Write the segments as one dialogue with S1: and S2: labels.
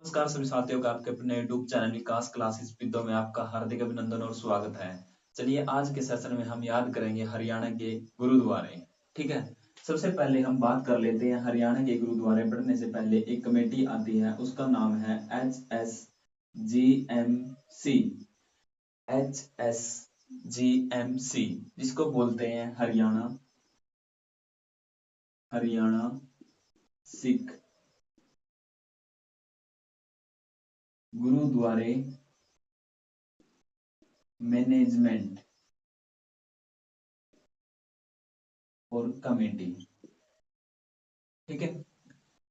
S1: नमस्कार सभी साथियों का आपके अपने यूट्यूब चैनल विकास क्लासेस विदो में आपका हार्दिक अभिनंदन और स्वागत है। चलिए आज के सेशन में हम याद करेंगे हरियाणा के गुरुद्वारे। ठीक है, सबसे पहले हम बात कर लेते हैं हरियाणा के गुरुद्वारे। पढ़ने से पहले एक कमेटी आती है, उसका नाम है HSGMC। HSGMC जिसको बोलते हैं हरियाणा सिख गुरुद्वारे मैनेजमेंट और कमेटी। ठीक है,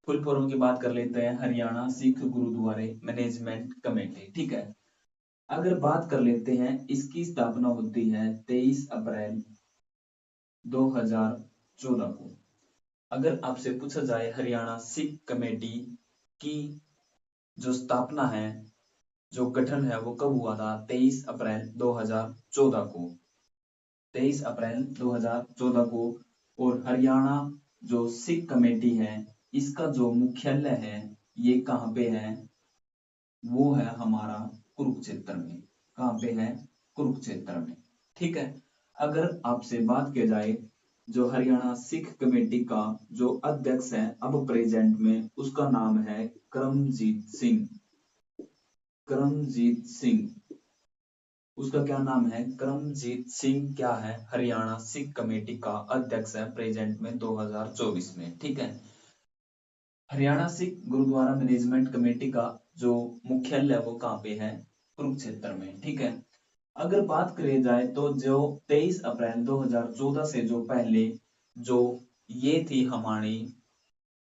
S1: फुल फॉर्म की बात कर लेते हैं, हरियाणा सिख गुरुद्वारे मैनेजमेंट कमेटी। ठीक है, अगर बात कर लेते हैं, इसकी स्थापना होती है 23 अप्रैल 2014 को। अगर आपसे पूछा जाए हरियाणा सिख कमेटी की जो स्थापना है, जो गठन है, वो कब हुआ था? 23 अप्रैल 2014 को। 23 अप्रैल 2014 को। और हरियाणा जो सिख कमेटी है, इसका जो मुख्यालय है ये कहाँ पे है? वो है हमारा कुरुक्षेत्र में। कहाँ पे है? कुरुक्षेत्र में। ठीक है, अगर आपसे बात की जाए जो हरियाणा सिख कमेटी का जो अध्यक्ष है अब प्रेजेंट में, उसका नाम है करमजीत सिंह। करमजीत सिंह, उसका क्या नाम है? करमजीत सिंह क्या है? हरियाणा सिख कमेटी का अध्यक्ष है प्रेजेंट में 2024 में। ठीक है, हरियाणा सिख गुरुद्वारा मैनेजमेंट कमेटी का जो मुख्यालय वो कहाँ पे है? कुरुक्षेत्र में। ठीक है, अगर बात करी जाए तो जो 23 अप्रैल 2014 से जो पहले जो ये थी हमारी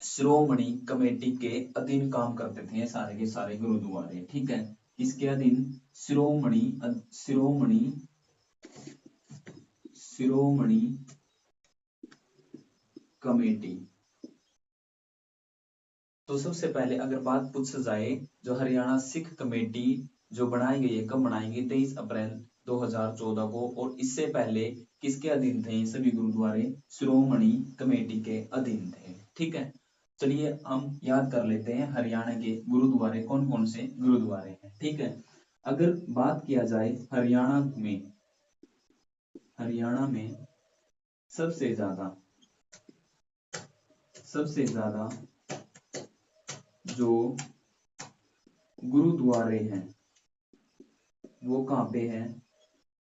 S1: श्रोमणी कमेटी के अधीन काम करते थे सारे के सारे गुरुद्वारे। ठीक है, इसके अधीन श्रोमणी श्रोमणी शिरोमणि कमेटी। तो सबसे पहले अगर बात पूछ जाए, जो हरियाणा सिख कमेटी जो बनाई गई है, कब बनाई गई? 23 अप्रैल 2014 को। और इससे पहले किसके अधीन थे सभी गुरुद्वारे? शिरोमणि कमेटी के अधीन थे। ठीक है, चलिए हम याद कर लेते हैं हरियाणा के गुरुद्वारे कौन कौन से गुरुद्वारे हैं। ठीक है, अगर बात किया जाए हरियाणा में सबसे ज्यादा जो गुरुद्वारे हैं वो कहाँ पे है?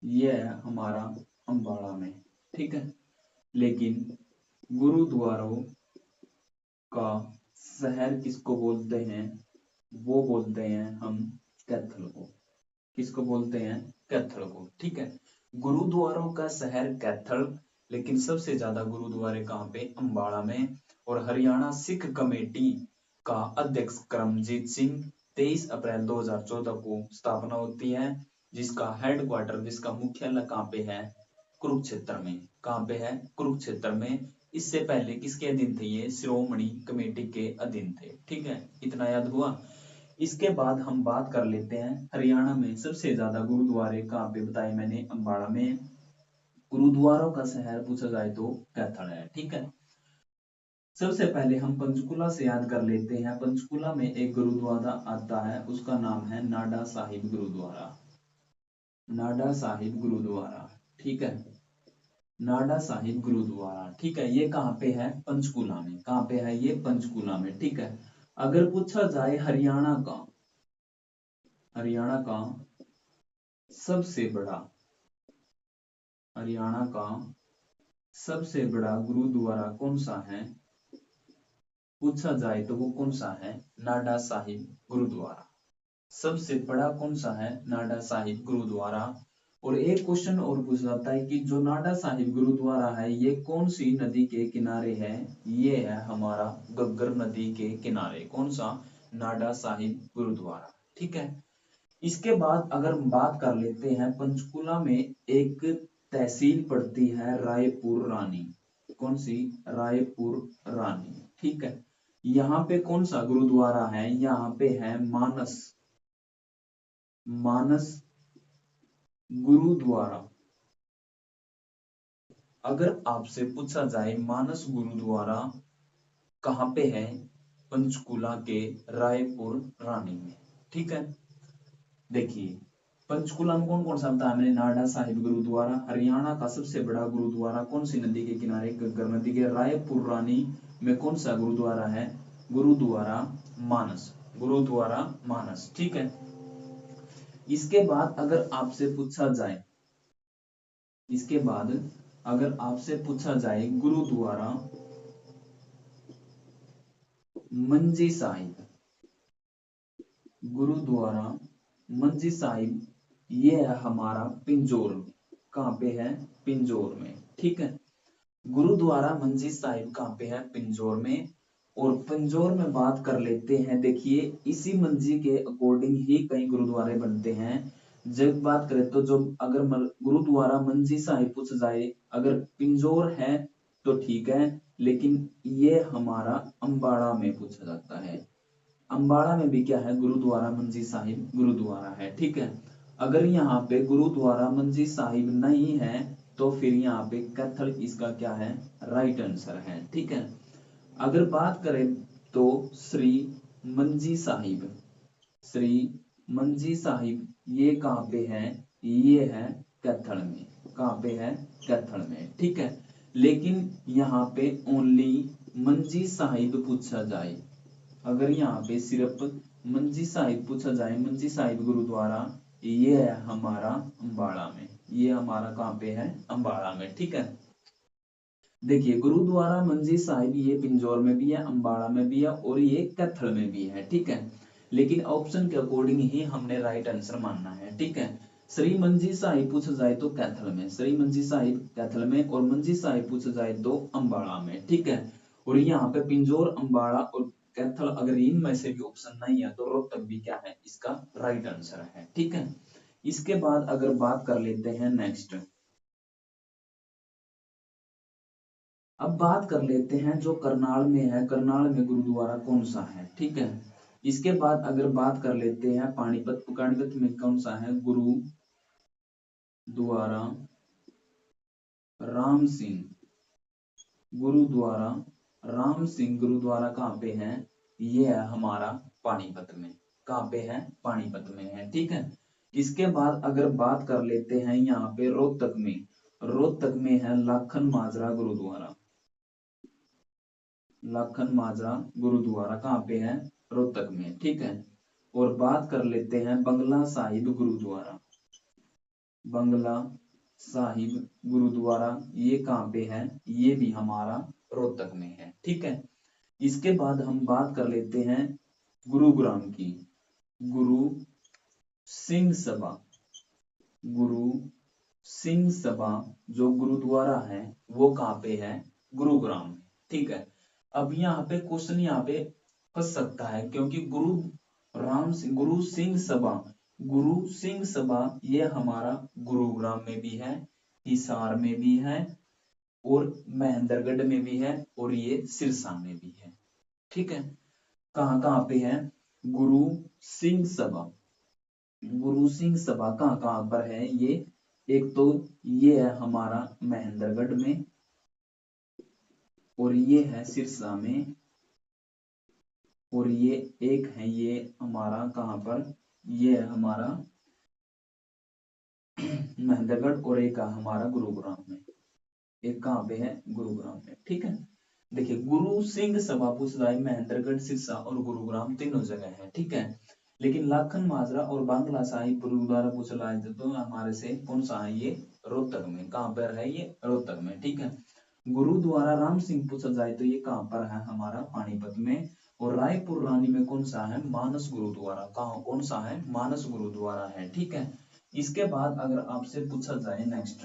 S1: ये है हमारा अंबाला में। ठीक है, लेकिन गुरुद्वारों का शहर किसको बोलते हैं? वो बोलते हैं हम कैथल को। किसको बोलते हैं? कैथल को। ठीक है, गुरुद्वारों का शहर कैथल, लेकिन सबसे ज्यादा गुरुद्वारे कहाँ पे? अंबाला में। और हरियाणा सिख कमेटी का अध्यक्ष करमजीत सिंह, 23 अप्रैल 2014 को स्थापना होती है, जिसका हेडक्वार्टर, जिसका मुख्यालय कहाँ पे है? कुरुक्षेत्र में। कहाँ पे है? कुरुक्षेत्र में। इससे पहले किसके अधीन थे ये? श्रोमणी कमेटी के अधीन थे। ठीक है, इतना याद हुआ। इसके बाद हम बात कर लेते हैं हरियाणा में सबसे ज्यादा गुरुद्वारे कहाँ पे बताए मैंने? अंबाला में। गुरुद्वारों का शहर पूछा जाए तो कैथल है। ठीक है, सबसे पहले हम पंचकुला से याद कर लेते हैं। पंचकुला में एक गुरुद्वारा आता है, उसका नाम है नाडा साहिब गुरुद्वारा। नाडा साहिब गुरुद्वारा। ठीक है, नाडा साहिब गुरुद्वारा। ठीक है, ये कहाँ पे है? पंचकुला में। कहाँ पे है ये? पंचकुला में। ठीक है, अगर पूछा जाए हरियाणा का सबसे बड़ा हरियाणा का सबसे बड़ा गुरुद्वारा कौन सा है पूछा जाए तो वो कौन सा है? नाडा साहिब गुरुद्वारा। सबसे बड़ा कौन सा है? नाडा साहिब गुरुद्वारा। और एक क्वेश्चन और पूछ जाता है कि जो नाडा साहिब गुरुद्वारा है ये कौन सी नदी के किनारे है? ये है हमारा गग्गर नदी के किनारे। कौन सा? नाडा साहिब गुरुद्वारा। ठीक है, इसके बाद अगर बात कर लेते हैं, पंचकुला में एक तहसील पड़ती है रायपुर रानी। कौन सी? रायपुर रानी। ठीक है, यहाँ पे कौन सा गुरुद्वारा है? यहाँ पे है मानस गुरुद्वारा। अगर आपसे पूछा जाए मानस गुरुद्वारा कहाँ पे है, पंचकुला के रायपुर रानी में। ठीक है, देखिए पंचकुला में कौन कौन सा आता है, मैंने नाडा साहिब गुरुद्वारा। हरियाणा का सबसे बड़ा गुरुद्वारा कौन सी नदी के किनारे, घग्गर नदी के। रायपुर रानी में कौन सा गुरुद्वारा है, गुरुद्वारा मानस, गुरुद्वारा मानस। ठीक है, इसके बाद अगर आपसे पूछा जाए, इसके बाद अगर आपसे पूछा जाए गुरुद्वारा मंजी साहिब, गुरुद्वारा मंजी साहिब, ये है हमारा पिंजौर में। कहां पे है, पिंजौर में। ठीक है, गुरुद्वारा मंजी साहिब कहां पे है, पिंजौर में। और पिंजौर में बात कर लेते हैं, देखिए इसी मंजी के अकॉर्डिंग ही कई गुरुद्वारे बनते हैं। जब बात करें तो जो अगर गुरुद्वारा मंजी साहिब पूछ जाए, अगर पिंजौर है तो ठीक है, लेकिन ये हमारा अंबाड़ा में पूछा जाता है। अंबाड़ा में भी क्या है, गुरुद्वारा मंजी साहिब गुरुद्वारा है। ठीक है, अगर यहाँ पे गुरुद्वारा मंजी साहिब नहीं है तो फिर यहाँ पे कैथल इसका क्या है, राइट आंसर है। ठीक है, अगर बात करें तो श्री मंजी साहिब, श्री मंजी साहिब ये कहां पे है, ये है कैथल में। कहां पे है, कैथल में। ठीक है, लेकिन यहाँ पे ओनली मंजी साहिब पूछा जाए, अगर यहाँ पे सिर्फ मंजी साहिब पूछा जाए, मंजी साहिब गुरुद्वारा, ये है हमारा अंबाड़ा में। ये हमारा कहां पे है, अंबाड़ा में। ठीक है, देखिए गुरुद्वारा मंजी साहिब ये पिंजौर में भी है, अंबाड़ा में भी है और ये कैथल में भी है। ठीक है, लेकिन ऑप्शन के अकॉर्डिंग ही हमने राइट आंसर मानना है। ठीक है, श्री मंजी साहिब पूछा जाए तो कैथल में, श्री मंजी साहिब कैथल में, और मंजी साहिब पूछा जाए तो अंबाड़ा में। ठीक है, और यहाँ पे पिंजौर, अंबाड़ा और कैथल, अगर इनमें से भी ऑप्शन नहीं है तो रोहतक भी क्या है, इसका राइट आंसर है। ठीक है, इसके बाद अगर बात कर लेते हैं नेक्स्ट, अब बात कर लेते हैं जो करनाल में है, करनाल में गुरुद्वारा कौन सा है। ठीक है, इसके बाद अगर बात कर लेते हैं पानीपत, पानीपत में कौन सा है, गुरुद्वारा राम सिंह, गुरुद्वारा राम सिंह गुरुद्वारा कहां पे है, ये है हमारा पानीपत में। कहां पे है, पानीपत में है। ठीक है, इसके बाद अगर बात कर लेते हैं यहाँ पे रोहतक में, रोहतक में है लाखन माजरा गुरुद्वारा, लाखन माजरा गुरुद्वारा कहां पे है, रोहतक में। ठीक है, और बात कर लेते हैं बंगला साहिब गुरुद्वारा, बंगला साहिब गुरुद्वारा ये कहां पे है, ये भी हमारा रोहतक में है। ठीक है, इसके बाद हम बात कर लेते हैं गुरुग्राम की, गुरु सिंह सभा, गुरु सिंह सभा जो गुरुद्वारा है वो कहां पे है, गुरुग्राम में। ठीक है, अब यहाँ पे क्वेश्चन यहाँ पे फंस सकता है, क्योंकि गुरु सिंह सभा, गुरु सिंह सभा ये हमारा गुरुग्राम में भी है, हिसार में भी है और महेंद्रगढ़ में भी है और ये सिरसा में भी है। ठीक है, कहां कहां पे है, गुरु सिंह सभा, गुरु सिंह सभा कहां कहां पर है ये, एक तो ये है हमारा महेंद्रगढ़ में और ये है सिरसा में, और ये एक है ये हमारा कहां पर, ये है हमारा महेंद्रगढ़ और एक है हमारा गुरुग्राम में, एक कहां पे है, गुरुग्राम में। ठीक है, देखिए गुरु सिंह सभा पूछताछ महेंद्रगढ़, सिरसा और गुरुग्राम तीनों जगह है। ठीक है, लेकिन लाखन माजरा और बांग्ला साहिब गुरुद्वारा पूछताछ तो हमारे से कौन सा है, ये रोहतक में। कहां पर है, ये रोहतक में। ठीक है, गुरुद्वारा राम सिंह पूछा जाए तो ये कहां पर है, हमारा पानीपत में। और रायपुर रानी में कौन सा है, मानस गुरुद्वारा। कहां कौन सा है, मानस गुरुद्वारा है। ठीक है, इसके बाद अगर आपसे पूछा जाए नेक्स्ट,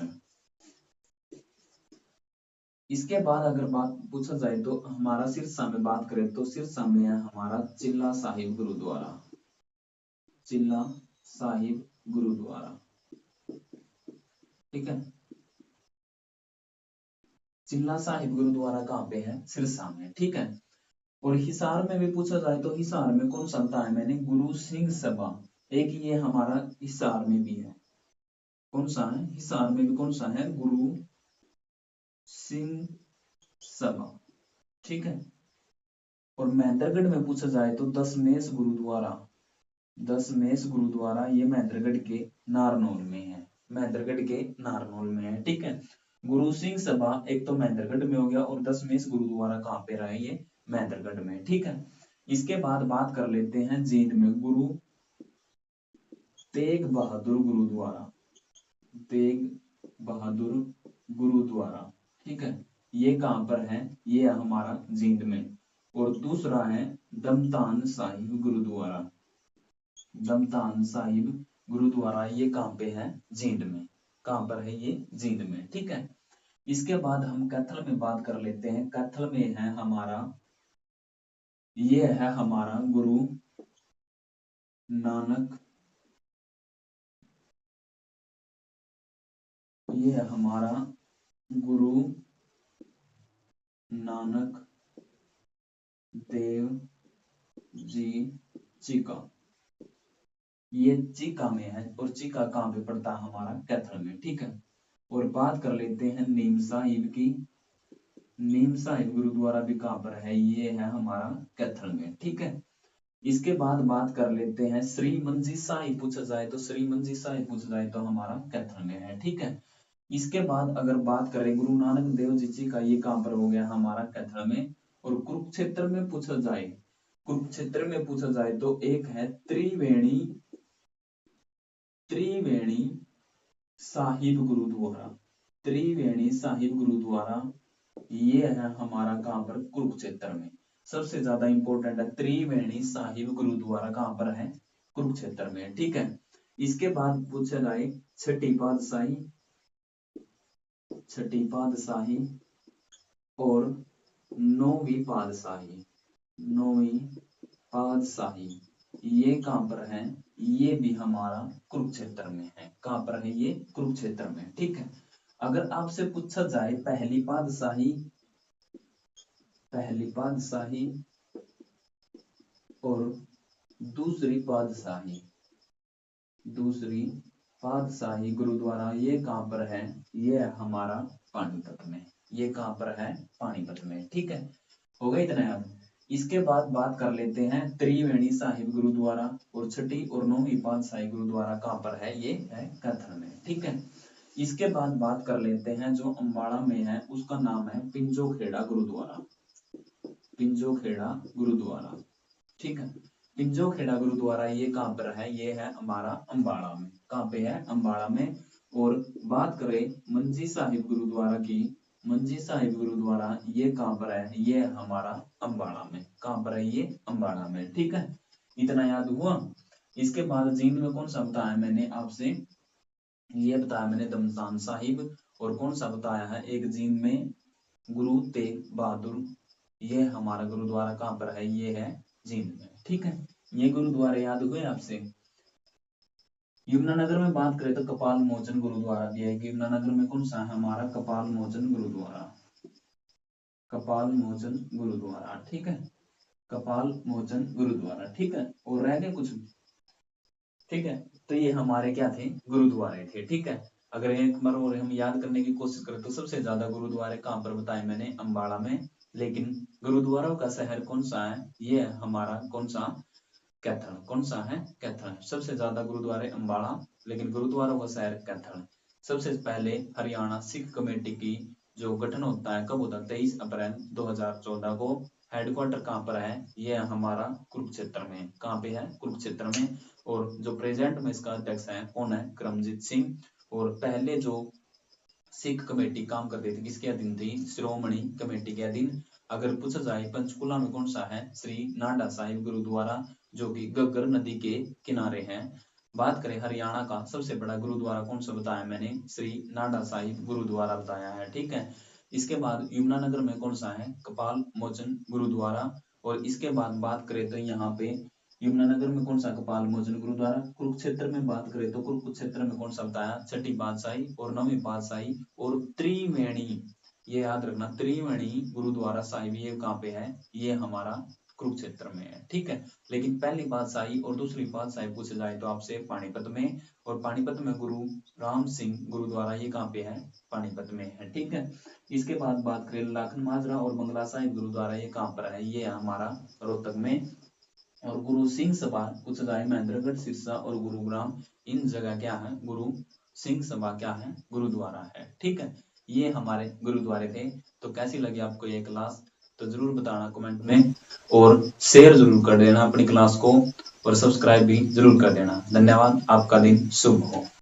S1: इसके बाद अगर बात पूछा जाए तो हमारा सिरसा में बात करें तो सिरसा में है हमारा चिल्ला साहिब गुरुद्वारा, चिल्ला साहिब गुरुद्वारा। ठीक है, चिल्ला साहिब गुरुद्वारा कहां पे है, सिरसा में। ठीक है, और हिसार में भी पूछा जाए तो हिसार में कौन सा बताया मैंने, गुरु सिंह सभा, एक ये हमारा हिसार में भी है। कौन सा है, हिसार में भी कौन सा है, गुरु सिंह सभा। ठीक है, और महेंद्रगढ़ में पूछा जाए तो दशमेश गुरुद्वारा, दशमेश गुरुद्वारा ये महेंद्रगढ़ के नारनौल में है, महेंद्रगढ़ के नारनौल में है। ठीक है, गुरु सिंह सभा एक तो महेंद्रगढ़ में हो गया और दशमेश गुरुद्वारा कहाँ पे रहा है, ये महेंद्रगढ़ में। ठीक है, इसके बाद बात कर लेते हैं जींद में गुरु तेग बहादुर गुरुद्वारा, तेग बहादुर गुरुद्वारा। ठीक है, ये कहां पर है, ये हमारा जींद में। और दूसरा है दमतान साहिब गुरुद्वारा, दमतान साहिब गुरुद्वारा ये कहां पे है, जींद में। कहां पर है ये, जींद में। ठीक है, इसके बाद हम कैथल में बात कर लेते हैं। कैथल में है हमारा, ये है हमारा गुरु नानक, ये है हमारा गुरु नानक देव जी चिका, ये चिका में है। और चिका कहां पे पड़ता है, हमारा कैथल में। ठीक है, और बात कर लेते हैं नीम साहिब की, नीम साहिब गुरुद्वारा भी कहां पर है, ये है हमारा कैथल में। ठीक है, इसके बाद बात कर लेते हैं श्री मंजी साहिब पूछा जाए तो, श्री मंजी साहिब पूछा जाए तो हमारा कैथल में है। ठीक है, इसके बाद अगर बात करें गुरु नानक देव जी का, ये कहां पर हो गया, हमारा कैथल में। और कुरुक्षेत्र में पूछा जाए, कुरुक्षेत्र में पूछा जाए तो एक है त्रिवेणी, त्रिवेणी साहिब गुरुद्वारा, त्रिवेणी साहिब गुरुद्वारा ये है हमारा कहां पर, कुरुक्षेत्र में। सबसे ज्यादा इंपॉर्टेंट है, त्रिवेणी साहिब गुरुद्वारा कहां पर है, कुरुक्षेत्र में। ठीक है, इसके बाद पूछा जाए छठी पातशाही, छठी पातशाही और नौवीं पातशाही, नौवीं पातशाही ये कहां पर है, ये भी हमारा कुरुक्षेत्र में है। कहां पर है, ये कुरुक्षेत्र में। ठीक है, अगर आपसे पूछा जाए पहली पातशाही, पहली पातशाही और दूसरी पातशाही, दूसरी पातशाही गुरुद्वारा ये कहां पर है, ये हमारा पानीपत में, ये कहां पर है, पानीपत में। ठीक है, हो गया इतना याद। इसके बाद बात कर लेते हैं त्रिवेणी साहिब गुरुद्वारा और छठी और नौवीं पातशाही गुरुद्वारा कहां पर है, ये है कैथल में। ठीक है, इसके बाद बात कर लेते हैं जो अम्बाड़ा में है, उसका नाम है पिंजोखेड़ा गुरुद्वारा, पिंजोखेड़ा गुरुद्वारा। ठीक है, पिंजोखेड़ा गुरुद्वारा ये कहां पर है, ये है हमारा अम्बाड़ा में। कहां पे है, अम्बाड़ा में। और बात करें मंजी साहिब गुरुद्वारा की, मंजी साहिब गुरुद्वारा ये कहां पर है, ये हमारा अम्बाड़ा में। कहां पर है, ये अम्बाड़ा में। ठीक है, इतना याद हुआ। इसके बाद जींद में कौन सा बताया मैंने आपसे, ये बताया मैंने दमतान साहिब। और कौन सा बताया है, एक जींद में गुरु तेग बहादुर, ये हमारा गुरुद्वारा कहां पर है, ये है जींद में। ठीक है, ये गुरुद्वारे याद हुए आपसे। यमुनानगर में बात करें तो कपाल मोचन गुरुद्वारा भी है। यमुनानगर में कौन सा है, हमारा कपाल मोचन गुरुद्वारा, कपाल मोचन गुरुद्वारा। ठीक है, कपाल मोचन गुरुद्वारा। ठीक है, और रह गए कुछ। ठीक है, तो ये हमारे क्या थे, गुरुद्वारे थे। ठीक है, अगर एक बार और हम याद करने की कोशिश करें तो सबसे ज्यादा गुरुद्वारे कहां पर बताए मैंने, अम्बाड़ा में। लेकिन गुरुद्वारों का शहर कौन सा है, ये है हमारा कौन सा, कैथल। कौन सा है, कैथल। सबसे ज्यादा गुरुद्वारे अम्बाड़ा, लेकिन गुरुद्वारों का शहर कैथल। सबसे पहले हरियाणा सिख कमेटी की जो गठन होता है, कब होता है, 23 अप्रैल 2014 को। हेडक्वार्टर कहां पर है, ये हमारा कुरुक्षेत्र में। कहां पे है, कुरुक्षेत्र में। और जो प्रेजेंट में इसका अध्यक्ष है, कौन है, करमजीत सिंह। और पहले जो सिख कमेटी काम करती थी, किसके अधीन थी, श्रोमणी कमेटी के अधीन। अगर पूछा जाए पंचकुला में कौन सा है, श्री नाडा साहिब गुरुद्वारा, जो कि गग्गर नदी के किनारे है। बात करें हरियाणा का सबसे बड़ा गुरुद्वारा कौन सा बताया मैंने, श्री नाडा साहिब गुरुद्वारा बताया है। ठीक है, इसके बाद यमुनानगर में कौन सा है, कपाल मोचन गुरुद्वारा। और इसके बाद बात करें तो यहाँ पे यमुनानगर में कौन सा, कपाल मोचन गुरुद्वारा। कुरुक्षेत्र में बात करें तो कुरुक्षेत्र में कौन सा बताया, छठी पातशाही और नौवीं पातशाही और त्रिवेणी, ये याद रखना, त्रिवेणी गुरुद्वारा साहिब ये कहाँ पे है, ये हमारा कुरुक्षेत्र में है, ठीक है। लेकिन पहली बादशाही और दूसरी बादशाही पूछे जाए तो आपसे पानीपत में, और पानीपत में गुरु राम सिंह गुरुद्वारा ये कहाँ पे है, पानीपत में है, ठीक है। इसके बाद बात करें लाखन माजरा और बंगला साहिब गुरुद्वारा ये कहाँ पर है, ये हमारा रोहतक में। और गुरु सिंह सभा पूछा जाए महेंद्रगढ़ सिरसा और गुरुग्राम, इन जगह क्या है, गुरु सिंह सभा क्या है, गुरुद्वारा है, ठीक है। ये हमारे गुरुद्वारे थे। तो कैसी लगी आपको ये क्लास, तो जरूर बताना कमेंट में, और शेयर जरूर कर देना अपनी क्लास को, और सब्सक्राइब भी जरूर कर देना। धन्यवाद, आपका दिन शुभ हो।